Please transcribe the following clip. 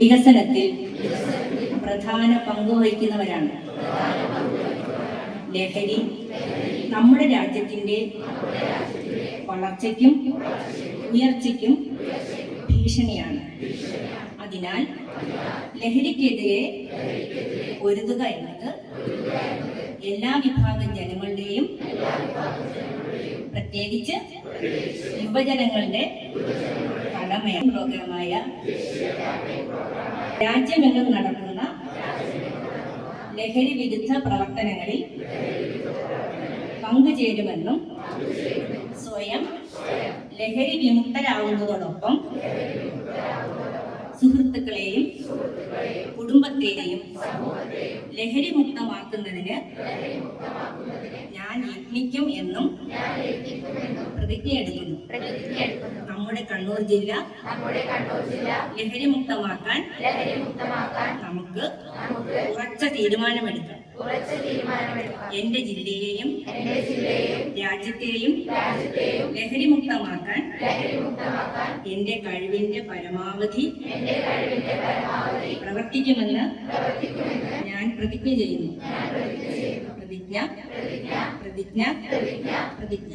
വികസനത്തിൽ പ്രധാന പങ്കുവഹിക്കുന്നവരാണ്. ലഹരി നമ്മുടെ രാജ്യത്തിൻ്റെ വളർച്ചയ്ക്കും ഉയർച്ചയ്ക്കും ഭീഷണിയാണ്. അതിനാൽ ലഹരിക്കെതിരെ പൊരുതുക എന്നത് എല്ലാ വിഭാഗം ജനങ്ങളുടെയും, പ്രത്യേകിച്ച് യുവജനങ്ങളുടെ കടമയാണ്. പ്രോഗ്രാമായ രാജ്യമെങ്ങും നടക്കുന്ന ലഹരി വിരുദ്ധ പ്രവർത്തനങ്ങളിൽ പങ്കുചേരുമെന്നും സ്വയം ലഹരി വിമുക്തരാകുന്നതോടൊപ്പം സുഹൃത്തുക്കളെയും കുടുംബത്തെയും ലഹരി മുക്തമാക്കുന്നതിന് ഞാൻ യത്നിക്കും എന്നും പ്രതിജ്ഞയെടുക്കുന്നു. നമ്മുടെ കണ്ണൂർ ജില്ല ലഹരി മുക്തമാക്കാൻ നമുക്ക് ഉറച്ച തീരുമാനമെടുക്കാം. എന്റെ ജില്ലയെയും രാജ്യത്തെയും ലഹരി മുക്തമാക്കാൻ എന്റെ കഴിവിന്റെ പരമാവധി പ്രവർത്തിക്കുമെന്ന് ഞാൻ പ്രതിജ്ഞ ചെയ്യുന്നു. പ്രതിജ്ഞ പ്രതിജ്ഞ പ്രതിജ്ഞ പ്രതിജ്ഞ.